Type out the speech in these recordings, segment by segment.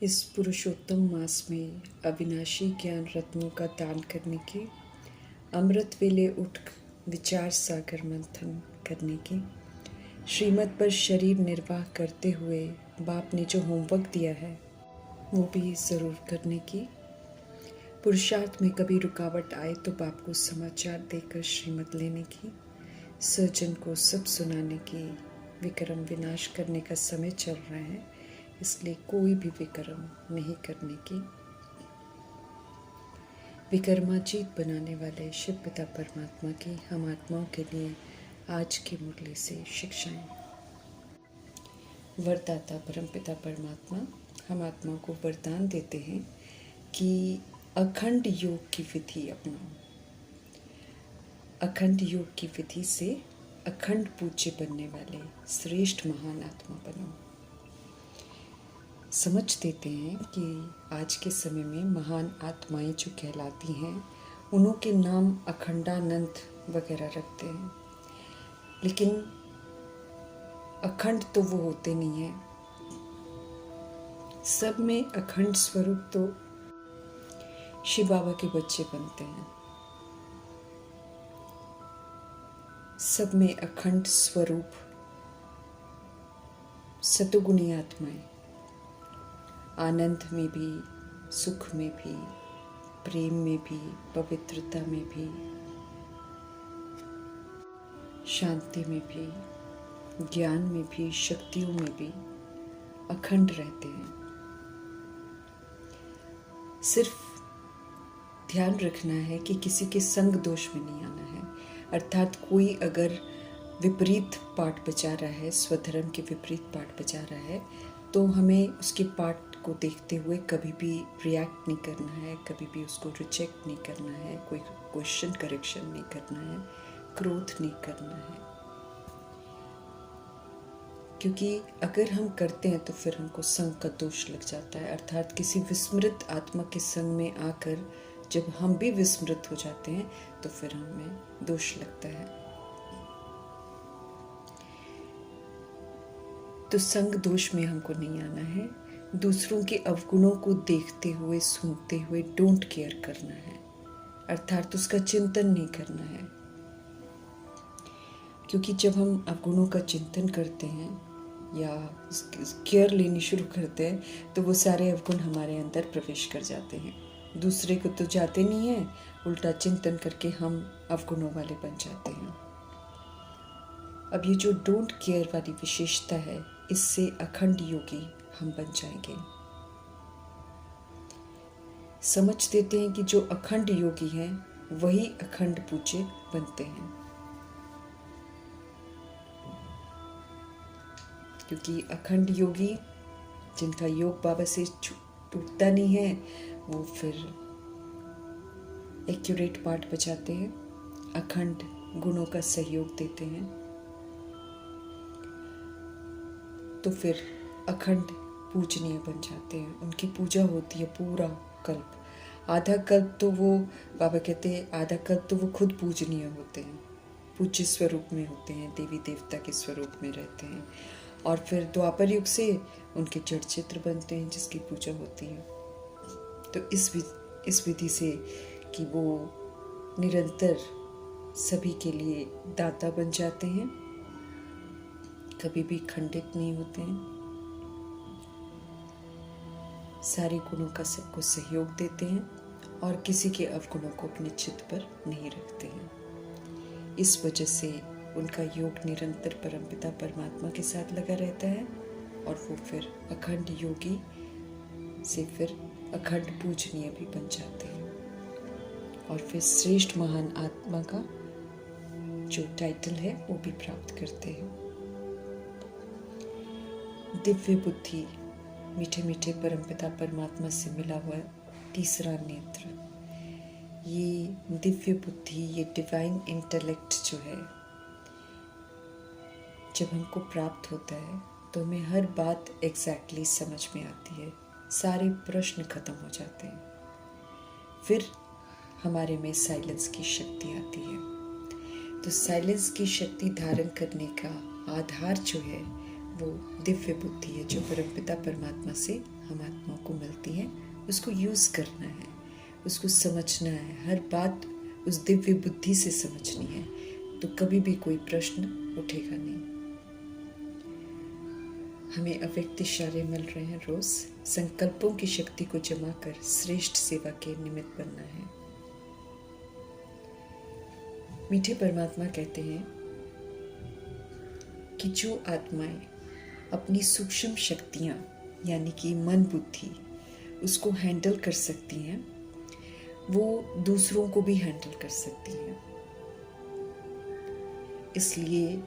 इस पुरुषोत्तम मास में अविनाशी ज्ञान रत्नों का दान करने की, अमृत वेले उठ विचार सागर मंथन करने की, श्रीमत पर शरीर निर्वाह करते हुए बाप ने जो होमवर्क दिया है वो भी ज़रूर करने की, पुरुषार्थ में कभी रुकावट आए तो बाप को समाचार देकर श्रीमत लेने की, सज्जन को सब सुनाने की, विक्रम विनाश करने का समय चल रहा है इसलिए कोई भी विक्रम नहीं करने की, विक्रमाजीत बनाने वाले शिव पिता परमात्मा की हम आत्माओं के लिए आज की मुरली से शिक्षाएं। वरदाता परमपिता परमात्मा हम आत्माओं को वरदान देते हैं कि अखंड योग की विधि अपनाओ। अखंड योग की विधि से अखंड पूज्य बनने वाले श्रेष्ठ महान आत्मा बनो। समझ देते हैं कि आज के समय में महान आत्माएं जो कहलाती हैं उन्हों के नाम अखंडानंद वगैरह रखते हैं, लेकिन अखंड तो वो होते नहीं हैं। सब में अखंड स्वरूप तो शिव बाबा के बच्चे बनते हैं। सब में अखंड स्वरूप सतुगुणी आत्माएं, आनंद में भी, सुख में भी, प्रेम में भी, पवित्रता में भी, शांति में भी, ज्ञान में भी, शक्तियों में भी अखंड रहते हैं। सिर्फ ध्यान रखना है कि किसी के संग दोष में नहीं आना है, अर्थात कोई अगर विपरीत पाठ बजा रहा है, स्वधर्म के विपरीत पाठ बजा रहा है, तो हमें उसके पाठ को देखते हुए कभी भी रिएक्ट नहीं करना है, कभी भी उसको रिजेक्ट नहीं करना है, कोई क्वेश्चन करेक्शन नहीं करना है, क्रोध नहीं करना है, क्योंकि अगर हम करते हैं तो फिर हमको संग का दोष लग जाता है। अर्थात किसी विस्मृत आत्मा के संग में आकर जब हम भी विस्मृत हो जाते हैं तो फिर हमें दोष लगता है। तो संग दोष में हमको नहीं आना है, दूसरों के अवगुणों को देखते हुए सुनते हुए डोंट केयर करना है, अर्थात उसका चिंतन नहीं करना है, क्योंकि जब हम अवगुणों का चिंतन करते हैं या केयर लेनी शुरू करते हैं तो वो सारे अवगुण हमारे अंदर प्रवेश कर जाते हैं। दूसरे को तो जाते नहीं हैं, उल्टा चिंतन करके हम अवगुणों वाले बन जाते हैं। अब ये जो डोंट केयर वाली विशेषता है, इससे अखंड योगी हम बन जाएंगे। समझ देते हैं कि जो अखंड योगी हैं वही अखंड पूज्य बनते हैं, क्योंकि अखंड योगी जिनका योग बाबा से टूटता नहीं है वो फिर एक्यूरेट पाठ बजाते हैं, अखंड गुणों का सहयोग देते हैं, तो फिर अखंड पूजनीय बन जाते हैं। उनकी पूजा होती है पूरा कल्प, आधा कल्प तो वो बाबा कहते हैं आधा कल्प तो वो खुद पूजनीय होते हैं, पूज्य स्वरूप में होते हैं, देवी देवता के स्वरूप में रहते हैं, और फिर द्वापर युग से उनके जड़ चित्र बनते हैं जिसकी पूजा होती है। तो इस विधि से कि वो निरंतर सभी के लिए दाता बन जाते हैं, कभी भी खंडित नहीं होते हैं, सारे गुणों का सबको सहयोग देते हैं और किसी के अवगुणों को अपने चित्त पर नहीं रखते हैं। इस वजह से उनका योग निरंतर परमपिता परमात्मा के साथ लगा रहता है और वो फिर अखंड योगी से फिर अखंड पूजनीय भी बन जाते हैं और फिर श्रेष्ठ महान आत्मा का जो टाइटल है वो भी प्राप्त करते हैं। दिव्य बुद्धि, मीठे मीठे परमपिता परमात्मा से मिला हुआ तीसरा नेत्र, ये दिव्य बुद्धि, ये डिवाइन इंटेलेक्ट जो है, जब हमको प्राप्त होता है तो हमें हर बात एग्जैक्टली समझ में आती है, सारे प्रश्न खत्म हो जाते हैं, फिर हमारे में साइलेंस की शक्ति आती है। तो साइलेंस की शक्ति धारण करने का आधार जो है वो दिव्य बुद्धि है, जो परमपिता परमात्मा से हम आत्माओं को मिलती है, उसको यूज़ करना है, उसको समझना है, हर बात उस दिव्य बुद्धि से समझनी है, तो कभी भी कोई प्रश्न उठेगा नहीं। हमें अव्यक्त इशारे मिल रहे हैं रोज। संकल्पों की शक्ति को जमा कर श्रेष्ठ सेवा के निमित्त बनना है। मीठे परमात्मा कहते हैं कि जो आत्माएं अपनी सूक्ष्म शक्तियां यानी कि मन बुद्धि उसको हैंडल कर सकती हैं, वो दूसरों को भी हैंडल कर सकती हैं। इसलिए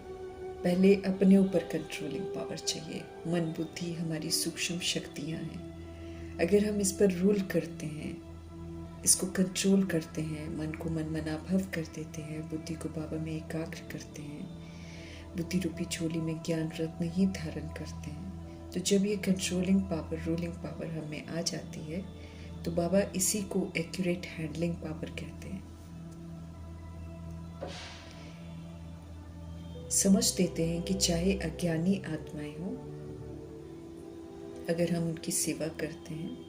पहले अपने ऊपर कंट्रोलिंग पावर चाहिए। मन बुद्धि हमारी सूक्ष्म शक्तियां हैं। अगर हम इस पर रूल करते हैं, इसको कंट्रोल करते हैं, मन को मनमनाभव कर देते हैं, बुद्धि को बाबा में एकाग्र करते हैं, बुद्धि रूपी झोली में ज्ञान रत्न ही धारण करते हैं, तो जब ये कंट्रोलिंग पावर, रूलिंग पावर हमें आ जाती है, तो बाबा इसी को एक्यूरेट हैंडलिंग पावर कहते हैं। समझ देते हैं कि चाहे अज्ञानी आत्माएं हों, अगर हम उनकी सेवा करते हैं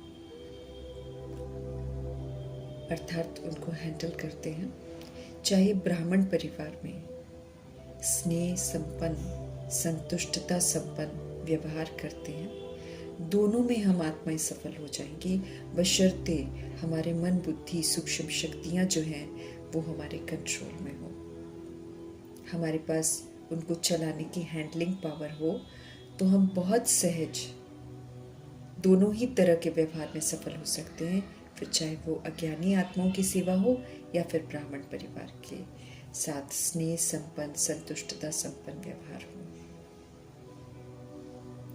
अर्थात उनको हैंडल करते हैं, चाहे ब्राह्मण परिवार में स्नेह संपन्न, संतुष्टता संपन्न व्यवहार करते हैं, दोनों में हम आत्माएं सफल हो जाएंगी, बशर्ते हमारे मन बुद्धि सूक्ष्म शक्तियां जो हैं वो हमारे कंट्रोल में हो, हमारे पास उनको चलाने की हैंडलिंग पावर हो, तो हम बहुत सहज दोनों ही तरह के व्यवहार में सफल हो सकते हैं। फिर चाहे वो अज्ञानी आत्माओं की सेवा हो या फिर ब्राह्मण परिवार के साथ स्नेह संपन्न, संतुष्टता संपन्न व्यवहार हो,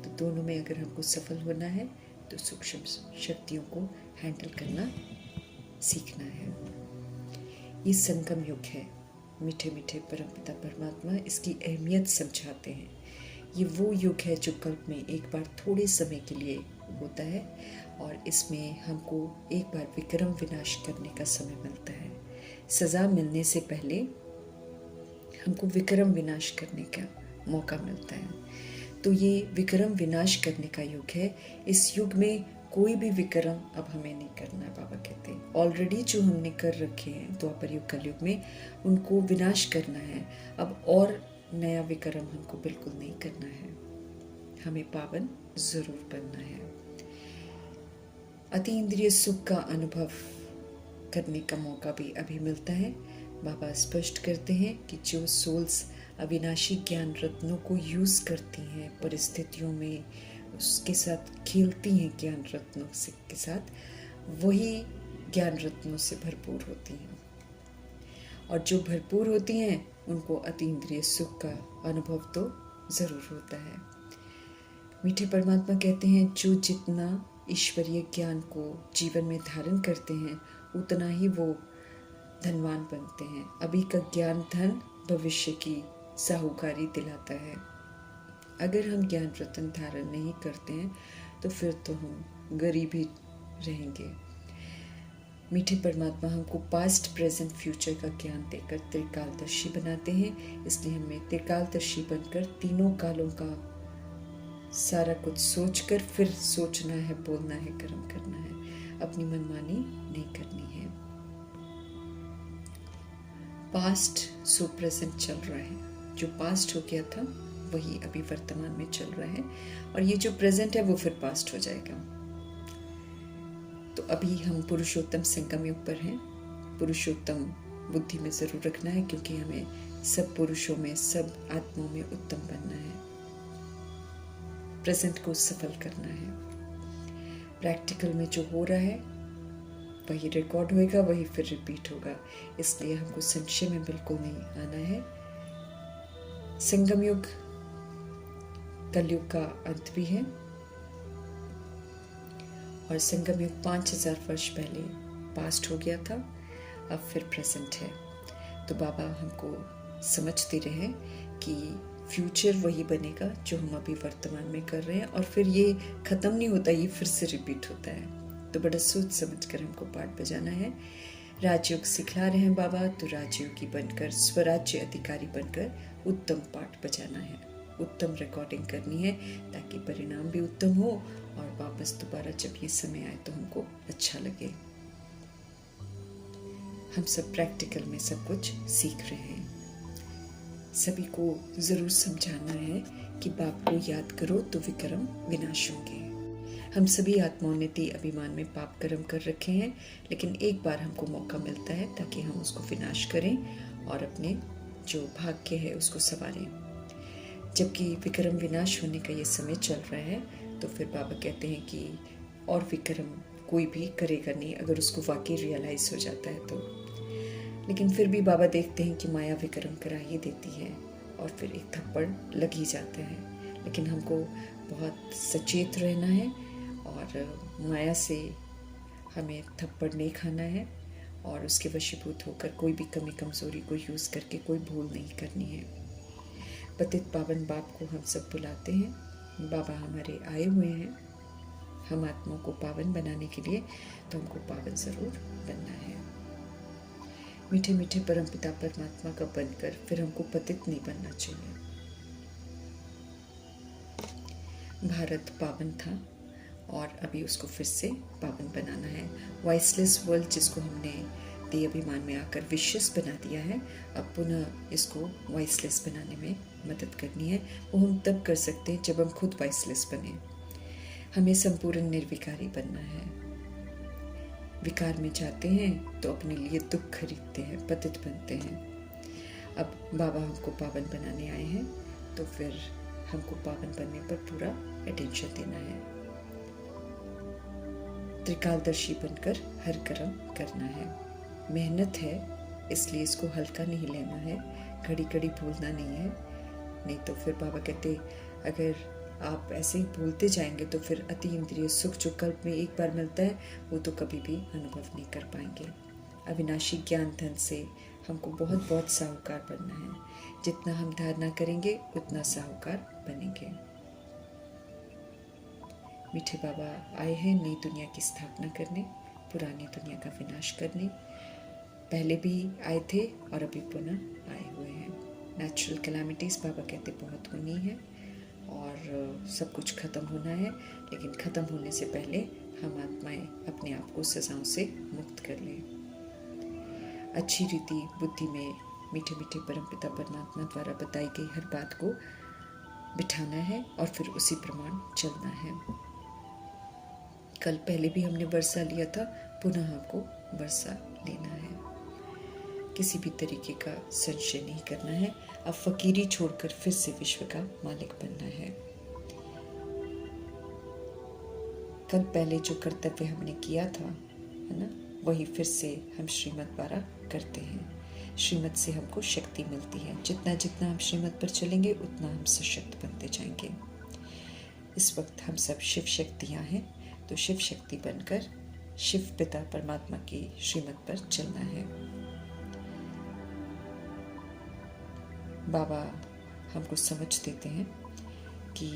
तो दोनों में अगर हमको सफल होना है तो सूक्ष्म शक्तियों को हैंडल करना सीखना है। ये संगम युग है। मीठे मीठे परमपिता परमात्मा इसकी अहमियत समझाते हैं। ये वो युग है जो कल्प में एक बार थोड़े समय के लिए होता है, और इसमें हमको एक बार विक्रम विनाश करने का समय मिलता है। सज़ा मिलने से पहले हमको विक्रम विनाश करने का मौका मिलता है। तो ये विक्रम विनाश करने का युग है। इस युग में कोई भी विक्रम अब हमें नहीं करना है। बाबा कहते हैं ऑलरेडी जो हमने कर रखे हैं द्वापर युग कलयुग में, उनको विनाश करना है। अब और नया विक्रम हमको बिल्कुल नहीं करना है। हमें पावन जरूर बनना है। अति इंद्रिय सुख का अनुभव करने का मौका भी अभी मिलता है। बाबा स्पष्ट करते हैं कि जो सोल्स अविनाशी ज्ञान रत्नों को यूज करती हैं, परिस्थितियों में उसके साथ खेलती हैं, ज्ञान रत्नों से के साथ, वही ज्ञान रत्नों से भरपूर होती हैं। और जो भरपूर होती हैं उनको अतीन्द्रिय सुख का अनुभव तो जरूर होता है। मीठे परमात्मा कहते हैं जो जितना ईश्वरीय ज्ञान को जीवन में धारण करते हैं उतना ही वो धनवान बनते हैं। अभी का ज्ञान धन भविष्य की साहूकारी दिलाता है। अगर हम ज्ञान रत्न धारण नहीं करते हैं तो फिर तो हम गरीब ही रहेंगे। मीठे परमात्मा हमको पास्ट, प्रेजेंट, फ्यूचर का ज्ञान देकर त्रिकालदर्शी बनाते हैं। इसलिए हमें त्रिकालदर्शी बनकर तीनों कालों का सारा कुछ सोचकर फिर सोचना है, बोलना है, कर्म करना है। अपनी मनमानी नहीं करनी है। पास्ट सो प्रेजेंट चल रहा है। जो पास्ट हो गया था वही अभी वर्तमान में चल रहा है, और ये जो प्रेजेंट है वो फिर पास्ट हो जाएगा। तो अभी हम पुरुषोत्तम संगम युग पर हैं। पुरुषोत्तम बुद्धि में जरूर रखना है, क्योंकि हमें सब पुरुषों में, सब आत्माओं में उत्तम बनना है। प्रेजेंट को सफल करना है। प्रैक्टिकल में जो हो रहा है वही रिकॉर्ड होएगा, वही फिर रिपीट होगा। इसलिए हमको संशय में बिल्कुल नहीं आना है। संगम युग कलयुग का अंत भी है, और संगम युग 5000 वर्ष पहले पास्ट हो गया था, अब फिर प्रेजेंट है। तो बाबा हमको समझते रहे कि फ्यूचर वही बनेगा जो हम अभी वर्तमान में कर रहे हैं, और फिर ये खत्म नहीं होता, ये फिर से रिपीट होता है। तो बड़ा सोच समझ कर हमको पाठ बजाना है। राजयोग सिखला रहे हैं बाबा, तो राजयोगी बनकर, स्वराज्य अधिकारी बनकर उत्तम पाठ बजाना है, उत्तम रिकॉर्डिंग करनी है, ताकि परिणाम भी उत्तम हो और वापस दोबारा जब ये समय आए तो हमको अच्छा लगे। हम सब प्रैक्टिकल में सब कुछ सीख रहे हैं। सभी को ज़रूर समझाना है कि बाप को याद करो तो विक्रम विनाश होंगे। हम सभी आत्मोन्नति अभिमान में पाप कर्म कर रखे हैं, लेकिन एक बार हमको मौका मिलता है ताकि हम उसको विनाश करें और अपने जो भाग्य है उसको संवारें। जबकि विक्रम विनाश होने का ये समय चल रहा है, तो फिर बाबा कहते हैं कि और विक्रम कोई भी करेगा नहीं अगर उसको वाकई रियलाइज़ हो जाता है तो। लेकिन फिर भी बाबा देखते हैं कि माया विक्रम करा ही देती है और फिर एक थप्पड़ लग ही जाता है। लेकिन हमको बहुत सचेत रहना है और माया से हमें थप्पड़ नहीं खाना है और उसके वशीभूत होकर कोई भी कमी कमज़ोरी को यूज़ करके कोई भूल नहीं करनी है। पतित पावन बाप को हम सब बुलाते हैं। बाबा हमारे आए हुए हैं हम आत्माओं को पावन बनाने के लिए, तो हमको पावन ज़रूर बनना है। मीठे मीठे परमपिता परमात्मा का बनकर फिर हमको पतित नहीं बनना चाहिए। भारत पावन था और अभी उसको फिर से पावन बनाना है। वॉइसलेस वर्ल्ड जिसको हमने देह अभिमान में आकर विशेष बना दिया है, अब पुनः इसको वॉइसलेस बनाने में मदद करनी है। वो हम तब कर सकते हैं जब हम खुद वॉइसलेस बने। हमें संपूर्ण निर्विकारी बनना है। विकार में जाते हैं तो अपने लिए दुख खरीदते हैं, पतित बनते हैं। अब बाबा हमको पावन बनाने आए हैं, तो फिर हमको पावन बनने पर पूरा अटेंशन देना है। त्रिकालदर्शी बनकर हर कर्म करना है। मेहनत है, इसलिए इसको हल्का नहीं लेना है, घड़ी घड़ी भूलना नहीं है। नहीं तो फिर बाबा कहते अगर आप ऐसे ही भूलते जाएंगे तो फिर अति इंद्रिय सुख जो कल्प में एक बार मिलता है वो तो कभी भी अनुभव नहीं कर पाएंगे। अविनाशी ज्ञान धन से हमको बहुत बहुत साहूकार बनना है। जितना हम धारणा करेंगे उतना साहूकार बनेंगे। मीठे बाबा आए हैं नई दुनिया की स्थापना करने, पुरानी दुनिया का विनाश करने। पहले भी आए थे और अभी पुनः आए हुए हैं। नेचुरल कैलामिटीज़ बाबा कहते बहुत होनी है और सब कुछ ख़त्म होना है, लेकिन ख़त्म होने से पहले हम आत्माएं अपने आप को सजाओं से मुक्त कर लें। अच्छी रीति बुद्धि में मीठे मीठे परमपिता परमात्मा द्वारा बताई गई हर बात को बिठाना है और फिर उसी प्रमाण चलना है। कल पहले भी हमने वर्षा लिया था, पुनः हमको वर्षा लेना है। किसी भी तरीके का संशय नहीं करना है। अब फकीरी छोड़कर फिर से विश्व का मालिक बनना है। कल पहले जो कर्तव्य हमने किया था, है ना, वही फिर से हम श्रीमत द्वारा करते हैं। श्रीमत से हमको शक्ति मिलती है। जितना जितना हम श्रीमत पर चलेंगे उतना हम सशक्त बनते जाएंगे। इस वक्त हम सब शिव शक्तियाँ हैं, तो शिव शक्ति बनकर शिव पिता परमात्मा की श्रीमत पर चलना है। बाबा हमको समझ देते हैं कि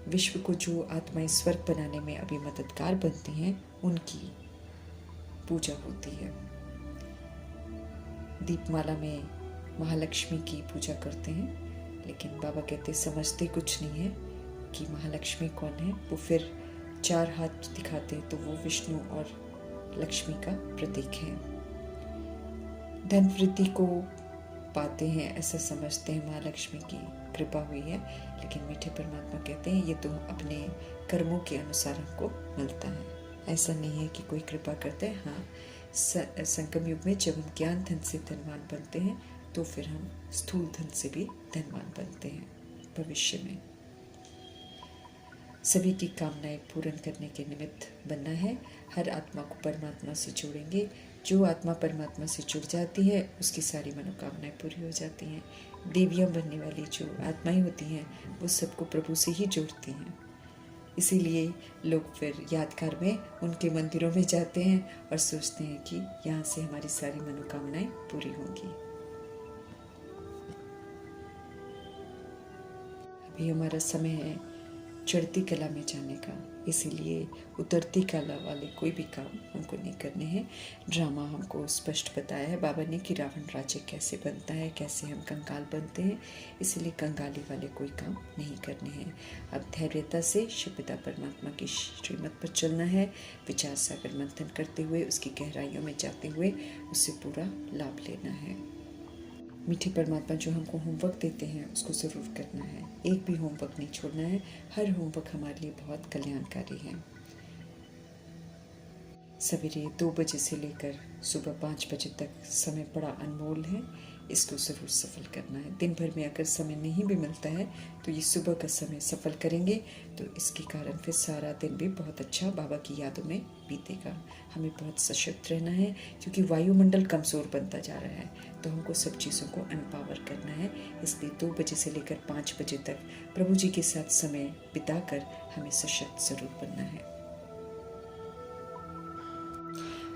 विश्व को जो आत्माएं स्वर्ग बनाने में अभी मददगार बनती हैं, उनकी पूजा होती है। दीपमाला में महालक्ष्मी की पूजा करते हैं, लेकिन बाबा कहते समझते कुछ नहीं है कि महालक्ष्मी कौन है। वो फिर 4 हाथ दिखाते हैं तो वो विष्णु और लक्ष्मी का प्रतीक है। धन वृद्धि को पाते हैं ऐसा समझते हैं महालक्ष्मी की कृपा हुई है, लेकिन मीठे परमात्मा कहते हैं ये तो अपने कर्मों के अनुसार हमको मिलता है। ऐसा नहीं है कि कोई कृपा करता है। हाँ, संगम युग में जब हम ज्ञान धन से धनवान बनते हैं तो फिर हम स्थूल धन से भी धनवान बनते हैं भविष्य में। सभी की कामनाएं पूर्ण करने के निमित्त बनना है। हर आत्मा को परमात्मा से जोड़ेंगे। जो आत्मा परमात्मा से जुड़ जाती है उसकी सारी मनोकामनाएं पूरी हो जाती हैं। देवियां बनने वाली जो आत्माएं होती हैं वो सबको प्रभु से ही जोड़ती हैं। इसीलिए लोग फिर यादगार में उनके मंदिरों में जाते हैं और सोचते हैं कि यहाँ से हमारी सारी मनोकामनाएं पूरी होंगी। अभी हमारा समय है चढ़ती कला में जाने का। इसीलिए उतरती कला वाले कोई भी काम हमको नहीं करने हैं। ड्रामा हमको स्पष्ट बताया है बाबा ने कि रावण राज्य कैसे बनता है, कैसे हम कंगाल बनते हैं। इसीलिए कंगाली वाले कोई काम नहीं करने हैं। अब धैर्यता से शिव पिता परमात्मा की श्रीमत पर चलना है, विचार सागर मंथन करते हुए, उसकी गहराइयों में जाते हुए उससे पूरा लाभ लेना है। मीठे परमात्मा जो हमको होमवर्क देते हैं उसको ज़रूर करना है। एक भी होमवर्क नहीं छोड़ना है। हर होमवर्क हमारे लिए बहुत कल्याणकारी है। सवेरे 2 बजे से लेकर सुबह 5 बजे तक समय बड़ा अनमोल है। इसको ज़रूर सफल करना है। दिन भर में अगर समय नहीं भी मिलता है तो ये सुबह का समय सफल करेंगे तो इसके कारण फिर सारा दिन भी बहुत अच्छा बाबा की यादों में बीतेगा। हमें बहुत सशक्त रहना है क्योंकि वायुमंडल कमज़ोर बनता जा रहा है, तो हमको सब चीज़ों को एम्पावर करना है। इसलिए 2 बजे से लेकर 5 बजे तक प्रभु जी के साथ समय बिताकर हमें सशक्त ज़रूर बनना है।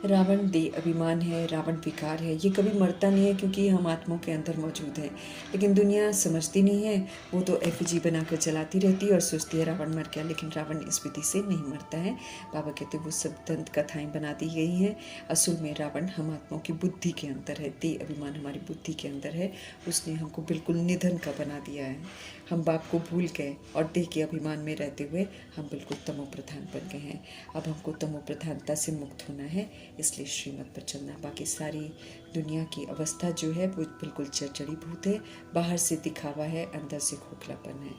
रावण देह अभिमान है, रावण विकार है, ये कभी मरता नहीं है क्योंकि हम आत्माओं के अंदर मौजूद है। लेकिन दुनिया समझती नहीं है, वो तो एफिजी बनाकर चलाती रहती है और सोचती है रावण मर गया, लेकिन रावण इस विधि से नहीं मरता है। बाबा कहते वो सब दंत कथाएं बना दी गई हैं। असल में रावण हम आत्माओं की बुद्धि के अंदर है, देह अभिमान हमारी बुद्धि के अंदर है। उसने हमको बिल्कुल निधन का बना दिया है। हम बाप को भूल गए और देह के अभिमान में रहते हुए हम बिल्कुल तमो प्रधान बन गए हैं। अब हमको तमो प्रधानता से मुक्त होना है, इसलिए श्रीमत पर चलना। बाकी सारी दुनिया की अवस्था जो है वो बिल्कुल जड़ीभूत है, बाहर से दिखावा है, अंदर से खोखलापन है।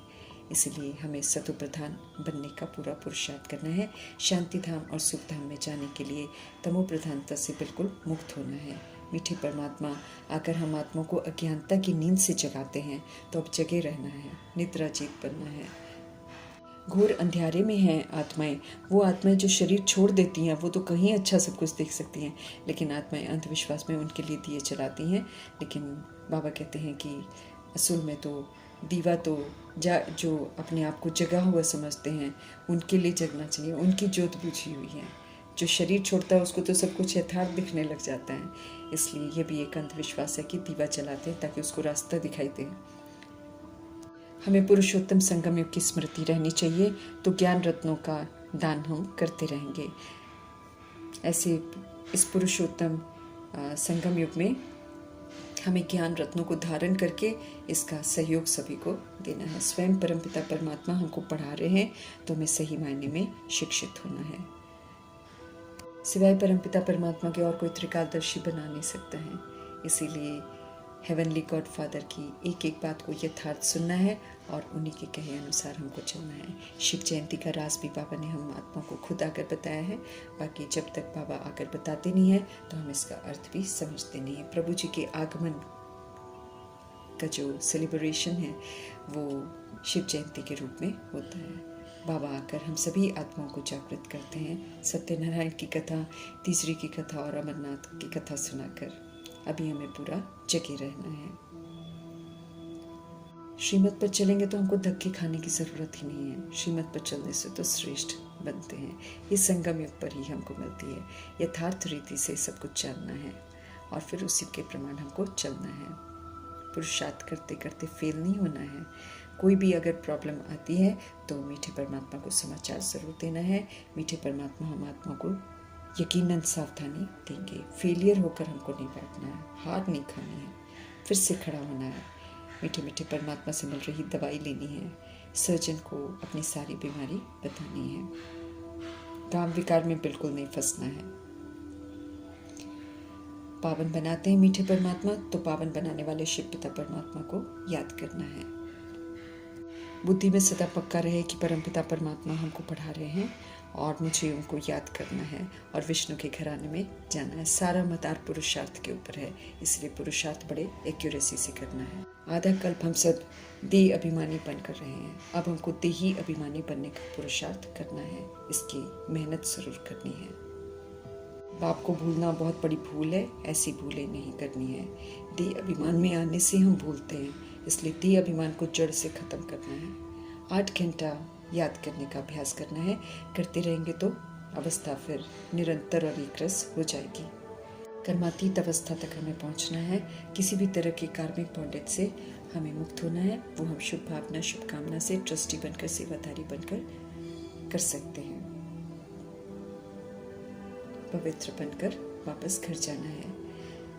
इसलिए हमें सतो प्रधान बनने का पूरा पुरुषार्थ करना है। शांति धाम और सुख धाम में जाने के लिए तमो प्रधानता से बिल्कुल मुक्त होना है। मीठे परमात्मा आकर हम आत्मा को अज्ञानता की नींद से जगाते हैं तो अब जगे रहना है, निद्रा जीत बनना है। घोर अंधेरे में हैं आत्माएं, वो आत्माएं जो शरीर छोड़ देती हैं वो तो कहीं अच्छा सब कुछ देख सकती हैं, लेकिन आत्माएं अंधविश्वास में उनके लिए दिए चलाती हैं। लेकिन बाबा कहते हैं कि असल में तो दीवा तो जो अपने आप को जगा हुआ समझते हैं उनके लिए जगना चाहिए, उनकी ज्योत बुझी हुई है। जो शरीर छोड़ता है उसको तो सब कुछ यथार्थ दिखने लग जाता है। इसलिए ये भी एक अंधविश्वास है कि दीवा चलाते हैं ताकि उसको रास्ता दिखाई दे। हमें पुरुषोत्तम संगम युग की स्मृति रहनी चाहिए तो ज्ञान रत्नों का दान हम करते रहेंगे। ऐसे इस पुरुषोत्तम संगम युग में हमें ज्ञान रत्नों को धारण करके इसका सहयोग सभी को देना है। स्वयं परमपिता परमात्मा हमको पढ़ा रहे हैं तो हमें सही मायने में शिक्षित होना है। सिवाय परमपिता परमात्मा के और कोई त्रिकालदर्शी बना नहीं सकता है। इसीलिए हेवनली गॉड फादर की एक एक बात को यथार्थ सुनना है और उन्हीं के कहे अनुसार हमको चलना है। शिव जयंती का राज भी बाबा ने हम आत्मा को खुद आकर बताया है। बाकी जब तक बाबा आकर बताते नहीं हैं तो हम इसका अर्थ भी समझते नहीं हैं। प्रभु जी के आगमन का जो सेलिब्रेशन है वो शिव जयंती के रूप में होता है। बाबा आकर हम सभी आत्माओं को जागृत करते हैं। सत्यनारायण की कथा, तीसरी की कथा और अमरनाथ की कथा सुनाकर अभी हमें पूरा जगे रहना है। श्रीमत पर चलेंगे तो हमको धक्के खाने की ज़रूरत ही नहीं है। श्रीमत पर चलने से तो श्रेष्ठ बनते हैं। ये संगम युग पर ही हमको मिलती है। यथार्थ रीति से सब कुछ जानना है और फिर उसी के प्रमाण हमको चलना है। पुरुषार्थ करते करते फेल नहीं होना है। कोई भी अगर प्रॉब्लम आती है तो मीठे परमात्मा को समाचार ज़रूर देना है। मीठे परमात्मा हम आत्मा को यकीनन सावधानी देंगे। फेलियर होकर हमको नहीं बैठना है, हार नहीं खानी है, फिर से खड़ा होना है। मीठे मीठे परमात्मा से मिल रही दवाई लेनी है। सर्जन को अपनी सारी बीमारी बतानी है। काम विकार में बिल्कुल नहीं फंसना है। पावन बनाते हैं मीठे परमात्मा तो पावन बनाने वाले शिव पिता परमात्मा को याद करना है। बुद्धि में सदा पक्का रहे कि परमपिता परमात्मा हमको पढ़ा रहे हैं और मुझे उनको याद करना है और विष्णु के घराने में जाना है। सारा मदार पुरुषार्थ के ऊपर है, इसलिए पुरुषार्थ बड़े एक्यूरेसी से करना है। आधा कल्प हम सब देह अभिमानी बनकर रहे हैं, अब हमको देही अभिमानी बनने का पुरुषार्थ करना है। इसकी मेहनत जरूर करनी है। बाप को भूलना बहुत बड़ी भूल है, ऐसी भूलें नहीं करनी है। देह अभिमान में आने से हम भूलते हैं, इसलिए देह अभिमान को जड़ से ख़त्म करना है। 8 घंटा याद करने का अभ्यास करना है। करते रहेंगे तो अवस्था फिर निरंतर और एक रस हो जाएगी। कर्मातीत अवस्था तक हमें पहुंचना है। किसी भी तरह के कार्मिक बॉन्डेज से हमें मुक्त होना है वो हम शुभ भावना शुभकामना से ट्रस्टी बनकर सेवाधारी बनकर कर सकते हैं। पवित्र बनकर वापस घर जाना है।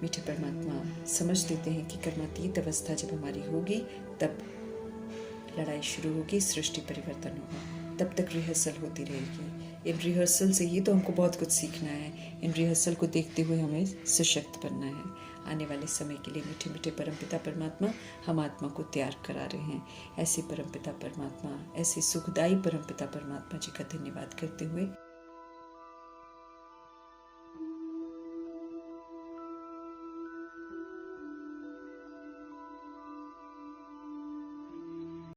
मीठे परमात्मा समझ देते हैं कि कर्मातीत अवस्था जब हमारी होगी तब लड़ाई शुरू होगी, सृष्टि परिवर्तन होगा। तब तक रिहर्सल होती रहेगी। इन रिहर्सल से ही तो हमको बहुत कुछ सीखना है। इन रिहर्सल को देखते हुए हमें सशक्त बनना है। आने वाले समय के लिए मीठे मीठे परमपिता परमात्मा हम आत्मा को तैयार करा रहे हैं। ऐसे परमपिता परमात्मा, ऐसे सुखदायी परमपिता परमात्मा जी का धन्यवाद करते हुए